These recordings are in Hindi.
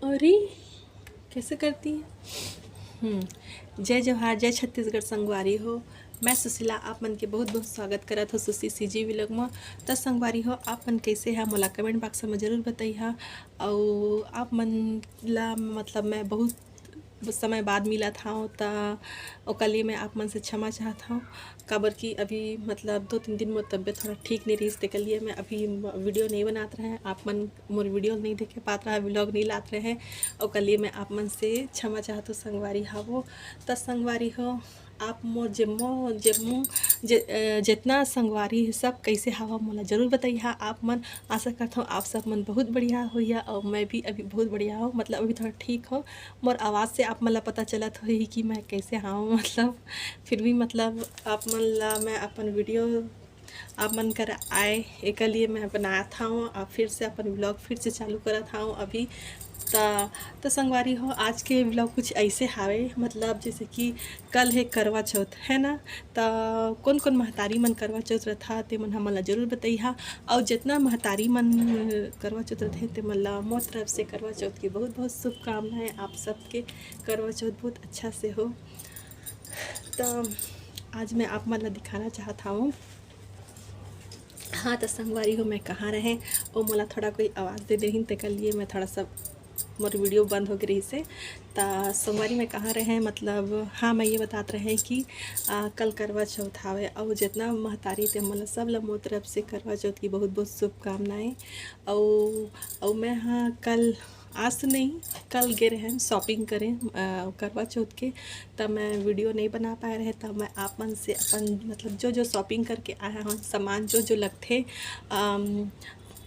अरे कैसे करती है। जय जवाहर, जय छत्तीसगढ़ संगवारी हो। मैं सुशीला आप मन के बहुत बहुत स्वागत करत हो सुशी सीजी व्लॉग में। त संगवारी हो आप मन कैसे है मोला कमेंट बॉक्स में जरूर बताइहा। और आप मन ला मतलब मैं बहुत समय बाद मिला था ता ओकर लिए मैं आप मन से क्षमा चाहत हूँ। काबर कि अभी मतलब 2-3 दिन मोर तबियत थोड़ा ठीक नहीं रही, इसके लिए मैं अभी वीडियो नहीं बनात रहे। आप मन मोर वीडियो नहीं देखे पात रहा, व्लॉग नहीं लात रहे हैं। ओकर लिए मैं आप मन से क्षमा चाहत हूँ संगवारी हावो। त संगवारी हो आप मोर जितना संगवारी है सब कैसे हवा मोला जरूर बताइए। आप मन आशा करता हूँ आप सब मन बहुत बढ़िया होइया और मैं भी अभी बहुत बढ़िया हूँ, मतलब अभी थोड़ा ठीक हो। मोर आवाज़ से आप मन ला पता चलत होही कि मैं कैसे हूँ, मतलब फिर भी मतलब आप मन ला मैं अपन वीडियो आप मन कर आए एक लिए मैं बनाया था और फिर से अपन व्लॉग फिर से चालू करा था अभी। तो संगवारी हो आज के व्लॉग कुछ ऐसे हावे, मतलब जैसे कि कल है करवा चौथ है ना। तो कौन कौन महतारी मन करवा चौथ रथा ते मन हमन ला जरूर बताइहा। और जितना महतारी मन करवा चौथ रथे ते मन ला मोर तरफ से करवा चौथ की बहुत बहुत शुभकामनाएं। आप सबके करवा चौथ बहुत अच्छा से हो। तो आज मैं आप मन ला दिखाना चाहता हूँ। हाँ तो संगवारी हो मैं कहाँ रहे और मोला थोड़ा कोई आवाज़ दे देही ते कर लिए मैं थोड़ा सा मोर वीडियो बंद हो गई से। तो सोमवारी में कहाँ रहे मतलब हाँ मैं ये बताते रहे कि कल करवा चौथ आवे और जितना महतारी थे मतलब सब लोग मोर तरफ से करवा चौथ की बहुत बहुत शुभकामनाएं। और मैं हाँ कल आज तो नहीं कल गए रहे शॉपिंग करें करवा चौथ के। तब मैं वीडियो नहीं बना पाए रहे, तब मैं आप मन से अपन मतलब जो जो शॉपिंग करके आया हूँ सामान जो जो लगते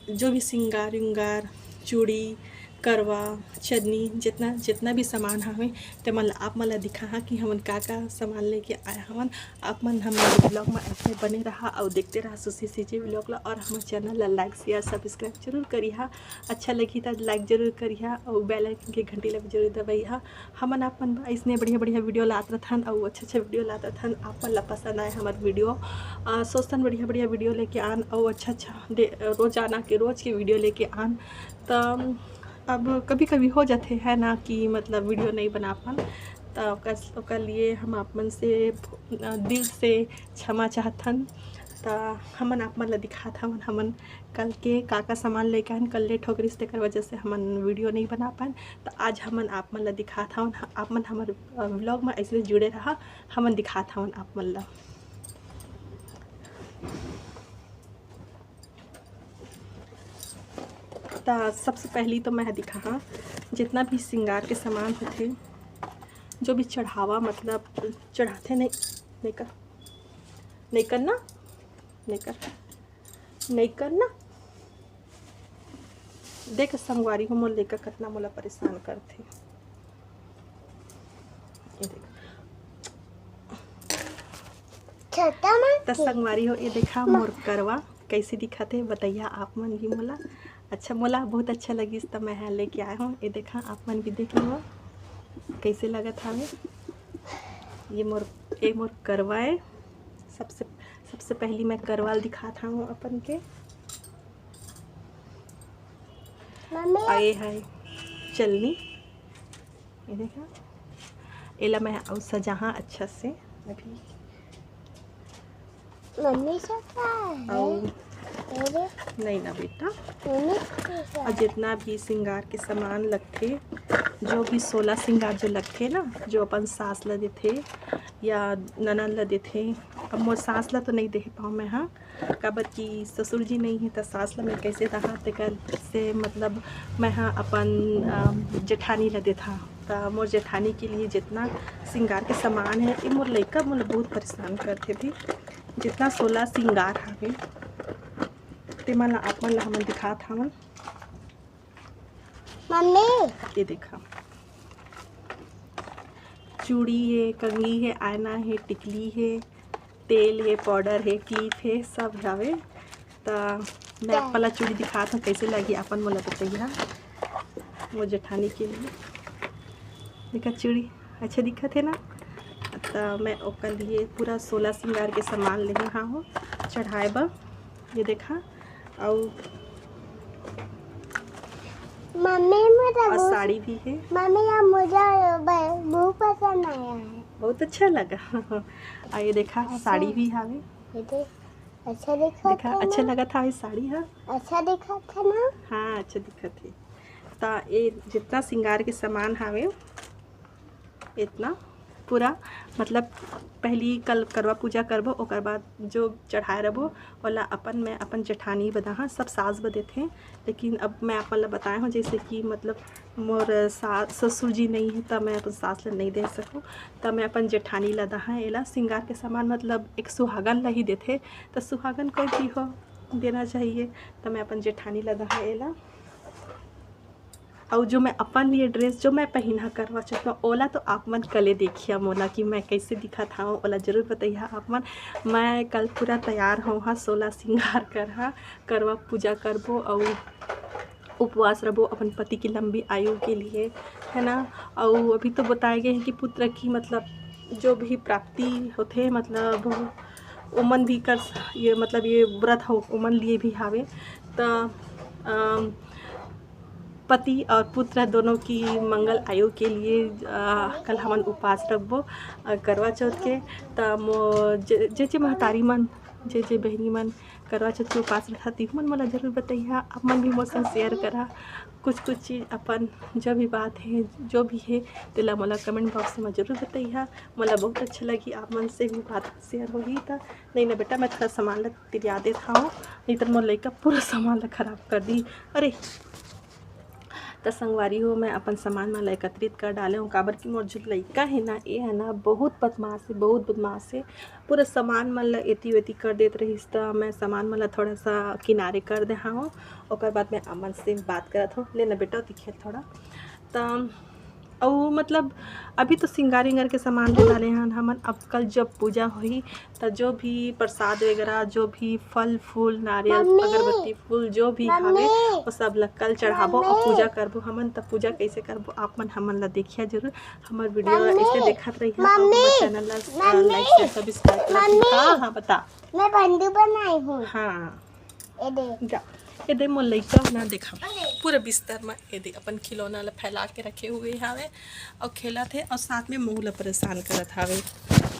जो भी सिंगार विंगार चूड़ी करवा चटनी जितना जितना भी सामान हमें तो मन आप मन ला दिखा कि हमन का सामान लेके आया हवन। आप मन हमारे ब्लॉग में ऐसे बने रहा और देखते रहा सुशी सीजी व्लॉग ला। और हमारे चैनल ला लाइक शेयर सब्सक्राइब जरूर करिहा। अच्छा लगी तो लाइक जरूर करिहा और बेल आइकन के घंटी ला जरूर दबाइहा। हमन आप मन इसने बढ़िया बढ़िया वीडियो लात रहन और अच्छा वीडियो लात रहन। आप मन ला पसंद आए हमारे वीडियो सोचतन बढ़िया बढ़िया वीडियो लेके आन और अच्छा रोजाना के रोज के वीडियो लेके आन। तो अब कभी कभी हो जाते है ना कि मतलब वीडियो नहीं बना पान, तो कर लिए हम आप मन से दिल से क्षमा चाहतन। तो हमन आप मन ला दिखात हवन हमन कल के का सामान लेके आन। कल लेट हो गई तेकर वजह से हमन वीडियो नहीं बना पान। तो आज हमन आप मन ला दिखात हवन। आप मन हमारे व्लॉग में ऐसे जुड़े रहा, हमन दिखात हवन आप मन ला। तो सबसे पहली तो मैं दिखा जितना भी श्रृंगार के सामान होते जो भी चढ़ावा मतलब चढ़ाते नहीं करना नहीं करना देख संगवारी हो मोल लेकर कितना मोला परेशान करते। ये देख तो संगवारी हो ये देखा मोर करवा कैसे दिखाते बताइया आप मन भी मोला। अच्छा मोला बहुत अच्छा लगी तो मैं यहाँ लेके आया हूँ। ये देखा आप मन भी देख लो कैसे लगत हमें। ये मोर करवा है। सबसे पहली मैं करवाल दिखाता हूँ अपन के। आए है चलनी, ये देखा एला मैं और सजाहा अच्छा से अभी मम्मी और नहीं ना बेटा। और जितना भी श्रृंगार के सामान लगते जो भी 16 श्रृंगार जो लगते ना जो अपन सास ला देते या ननद ला देते। अब मोर सास ला तो नहीं दे पाऊँ मैं हाँ, काबर कि ससुर जी नहीं है तो सास ला मैं कैसे दहा तेकर से मतलब मैं हाँ अपन जेठानी ला देता। तो मोर जेठानी के लिए जितना श्रृंगार के सामान है ये मोर लइका मोर बहुत परेशान करते थे। जितना 16 श्रृंगार हवे ते मन ला आप मन ला हमन दिखात हवन। मम्मी ये देखा चूड़ी है, कंघी है, आयना है, टिकली है, तेल है, पाउडर है, क्लिप है, सब हवे। तो मैं आप वाला चूड़ी दिखात हूँ कैसे लगी अपन मोला बताइए। वो जेठानी के लिए देखा चूड़ी अच्छा दिखत है ना। तो मैं ओकर लिए पूरा 16 श्रृंगार के सामान ले हाँ हो चढ़ाए बर। ये देखा और मम्मी मुझे और साड़ी भी है। मम्मी मुझे बहुत पसंद आया है, बहुत अच्छा लगा। और ये देखा साड़ी भी हवे, अच्छा दिखा देखा था अच्छा ना? लगा था ये साड़ी। हाँ अच्छा दिखा था ना? हाँ अच्छा दिखा थी। तो ये जितना श्रृंगार के सामान हवे इतना पूरा मतलब पहली कल करवा पूजा करबो, ओकर बाद जो चढ़ाए रहो वाला अपन मैं अपन जेठानी बदा सब सास बदे थे, लेकिन अब मैं अपन ला बताया हूँ जैसे कि मतलब मोर सास ससुर जी नहीं है तब मैं अपन सास ला नहीं दे सकूँ, तब मैं अपन जेठानी ला दहा एला श्रृंगार के सामान मतलब एक सुहागन ला ही देते, तो सुहागन कोई भी हो देना चाहिए, तो मैं अपन जेठानी ला दहा एला। और जो मैं अपन लिए ड्रेस जो मैं पहना करवा चौथ में ओला, तो आप मन कले देखिए मोला कि मैं कैसे दिखा था ओला ज़रूर बताइए आप मन। मैं कल पूरा तैयार हूँ, हाँ 16 श्रृंगार कर हाँ करवा पूजा करबो और उपवास रहो अपन पति की लंबी आयु के लिए, है ना। और अभी तो बताए गए हैं कि पुत्र की मतलब जो भी प्राप्ति होते मतलब उमन भी कर ये मतलब ये व्रत हो उमन लिए भी हावे, तो पति और पुत्र दोनों की मंगल आयु के लिए कल हमन उपवास रखबो करवा चौथ के। तो जे महतारी मन जे बहनी मन करवा चौथ के उपवास रखा ती मन मोला जरूर बताइए, आप मन भी मोर संग शेयर करा कुछ चीज़ अपन जो भी बात है जो भी है तेला मोला कमेंट बॉक्स में जरूर बताइए। मोला बहुत अच्छा लगी आप मन से भी बात शेयर होगी। तो नहीं ना बेटा मैं थोड़ा सामान ला तिरिया देता हूँ, नहीं तो मोर लइका पूरा सामान ला खराब कर दी। अरे तो संगवारी हो मैं अपन सामान मन एकत्रित कर डाले हूँ, काबर की मोर जो लइका है ना ये है ना बहुत बदमाश है, बहुत बदमाश है, पूरा सामान मन ला एती वेती कर देत रहीस। तो मैं सामान मन ला थोड़ा सा किनारे कर दे हूँ, ओकर बाद मैं अमन से बात करत हूँ। लेना बेटा दिखे थोड़ा तो और मतलब अभी तो श्रृंगार विंगार के सामान ले डाले हैं हमन। अब कल जब पूजा हुई तो जो भी प्रसाद वगैरह जो भी फल फूल नारियल अगरबत्ती फूल जो भी हवे वो सब ला कल चढ़ाबो और पूजा करबो हमन। तब पूजा कैसे करबो आप मन हमन ला देखिए जरूर, हमार वीडियो ऐसे देखत रहिए और हमारे चैनल ला लाइक शेयर सब्सक्राइब कर। हाँ हाँ बता। मैं बंदू बनाई हूँ। हाँ ये देख जा ये दे मोर लइका ना देखा पूरा बिस्तर में ये दे अपन खिलौना ला फैला के रखे हुए हावे और खेला थे और साथ में मोह ला परेशान करत हावे।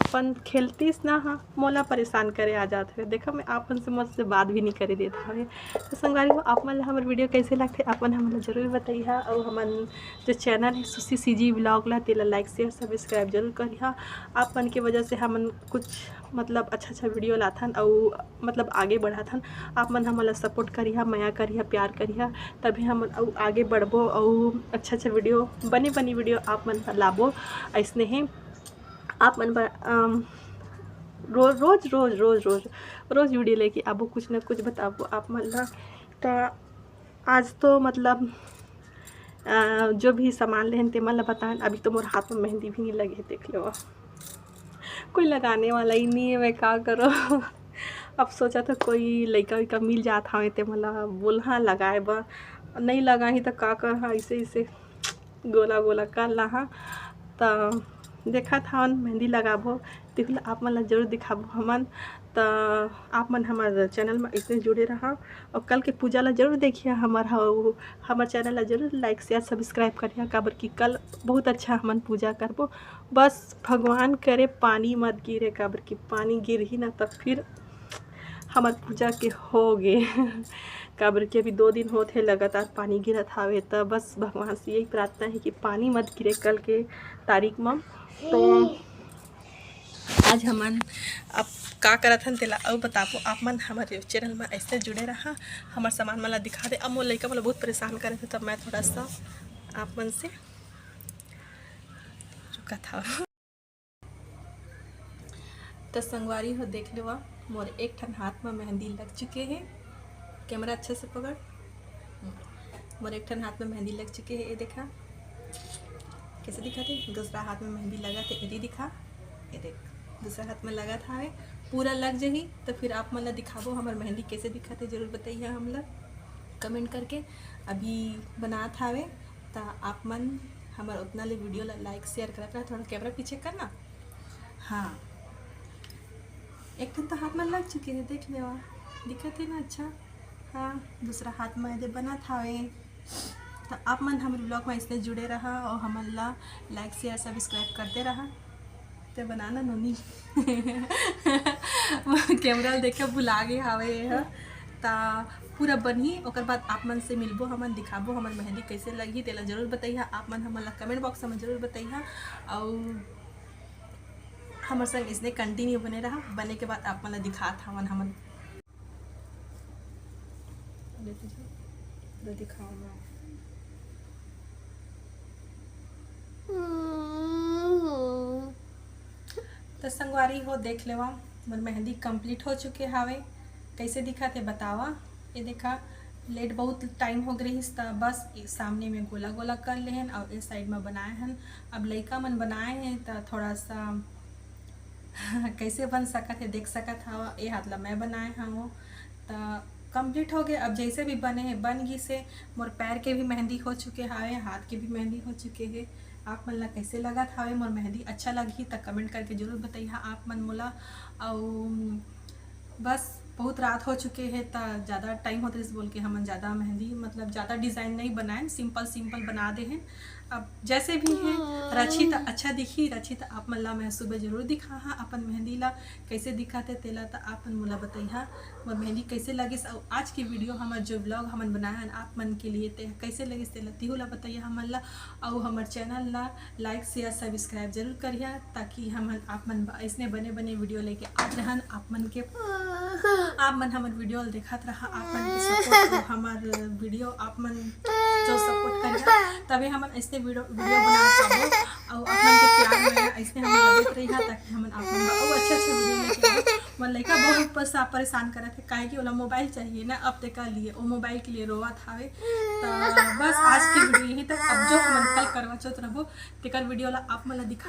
अपन खेलतीस ना हाँ मोला परेशान करे आ जाते हुए देखा मैं आपन से मुझसे बात भी नहीं करे देता हवे। तो संगवारी हो आप मन हमारे वीडियो कैसे लगते अपन हमन जरूर बताइए और हमन जो चैनल है सुशी सीजी व्लॉग ला तेला लाइक शेयर सब्सक्राइब जरूर करिए। आप मन के वजह से हमन कुछ मतलब अच्छा वीडियो लाथन और मतलब आगे बढ़ाथन। आप मन हमन सपोर्ट करिए माया करिए प्यार करिए तभी हम आगे बढ़बो और अच्छा वीडियो बनी वीडियो आप मन लाबो। ऐसने ही आप मन रोज वीडियो लेके आबो कुछ ना कुछ बताबो आप मन ला। तो आज तो मतलब जो भी सामान लेहन ते मन ला बताएं। अभी तो मोर हाथ में मेहंदी भी नहीं लगे देख लो, कोई लगाने वाला ही नहीं है, मैं क्या करो। अब सोचा था कोई लड़का विका मिल जाता हमें ते मला बोल हाँ लगाए बा, नहीं लगा ही तो का कर हाँ ऐसे ऐसे गोला गोला कर ला हाँ। तो देखा था मेहंदी लगाबो देख लो आप मन जरूर दिखाबो हमन। तो आप मन हमारे चैनल में इतने जुड़े रहा और कल के पूजा ला जरूर देखिए हमारे चैनल ला जरूर लाइक शेयर सब्सक्राइब करिए काबर कि कल बहुत अच्छा हमन पूजा करबो। बस भगवान करे पानी मत गिरे काबर कि पानी गिर ही ना तब फिर हमार पूजा के हो गए। काबर कि अभी 2 दिन होते लगातार पानी गिरत हावे, तो बस भगवान से यही प्रार्थना है कि पानी मत गिरे कल के तारीख में। तो आज हमन अब का करत हन तेला और बताबो आप मन हमारे चैनल में ऐसे जुड़े रहा हमार सामान मला दिखा दे। अब मोर लइका मला बहुत परेशान करे थे तब मैं थोड़ा सा आप मन से रुका था। तो संगवारी हो देख लो मोर एक ठन हाथ में मेहंदी लग चुके हैं, कैमरा अच्छे से पकड़। मोर एक ठन हाथ में मेहंदी लग चुके हैं, ये देखा कैसे दिखा थे। दूसरा हाथ में मेहंदी लगा थे ये दिखा, ये देख दूसरा हाथ में लगा था है पूरा लग जाही। तो फिर आप मन दिखाबो हमार मेहंदी कैसे दिखा थे जरूर बताइए हम लोग कमेंट करके। अभी बना था वे तो आप मन हमार उतना ले वीडियो ला लाइक शेयर करा, थोड़ा कैमरा पीछे करना। हाँ एक ठन तो हाथ में लग चुके हैं देख ले दिखा थे ना अच्छा। हाँ दूसरा हाथ में दे बना था वे तो आप मन हमारे ब्लॉग में इसलिए जुड़े रहा और हमन ला लाइक शेयर सब्सक्राइब करते रहा। तो बनाना नोनी कैमरा देखे भुला गए हवे ह ता पूरा बनी ओकर बाद आप मन से मिलबो, हमन दिखाबो हमन मेहंदी कैसे लगी तेला जरूर बताइए। आप मन हमन ला कमेंट बॉक्स में जरूर बताइए और हमारे संग इसने कंटिन्यू बने रहा। बने के बाद आप मन ला दिखात हवन हमन दिखाओ तो संगवारी हो देख लेवा मोर मेहंदी कंप्लीट हो चुके हावे। कैसे दिखा थे बतावा। ये देखा लेट बहुत टाइम हो गई त बस सामने में गोला गोला कर ले हन और इस साइड में बनाए हन। अब लड़का मन बनाए हैं तो थोड़ा सा कैसे बन सकत है देख सकत हवा। ये हाथ ला मैं बनाए हूँ तो कंप्लीट हो गए। अब जैसे भी बने हैं बन गई से मोर पैर के भी मेहंदी हो चुके हावे, हाथ के भी मेहंदी हो चुके हैं। आप मन ला कैसे लगा था मोर मेहंदी अच्छा लगी तो कमेंट करके जरूर बताइए आप मन मोला। और बस बहुत रात हो चुके हैं तो ज़्यादा टाइम होते इस बोल के हम ज़्यादा मेहंदी मतलब ज़्यादा डिज़ाइन नहीं बनाए, सिंपल सिंपल बना दे हैं। अब जैसे भी हैं रची तो अच्छा दिखी, रची तो आप मन ला मैं सुबह जरूर दिखा हाँ अपन मेहंदी ला कैसे दिखा थे तेला तो आप मन मोला बताइए मोर मेहंदी कैसे लगिस। और आज की वीडियो हमार जो ब्लॉग हमन बनाया है आप मन के लिए ते कैसे लगिस तेला तिहू ला बताइए हमन ला। और हमार चैनल ला लाइक शेयर सब्सक्राइब जरूर करिए ताकि हम आप मन ऐसने बने बने वीडियो लेके आत रहन। आप मन के आप मन हमार वीडियो देखत रहा, आप मन के सपोर्ट हमार वीडियो आप मन जो सपोर्ट करिए तभी हम ऐसे वीडियो बना पाबो। और आप मन के प्यार में ऐसे हम लगत रही ताकि हम आप मन और अच्छे वीडियो लेके आबो। मन लड़का बहुत परेशान करत है काहे कि ओला मोबाइल चाहिए ना। अब ते का लिए वो मोबाइल के लिए रोवत हावे। तो बस आज की वीडियो यही तक। अब जो हम कल करवा चौथ रहो तेकर वीडियो ला आप मन ला दिखा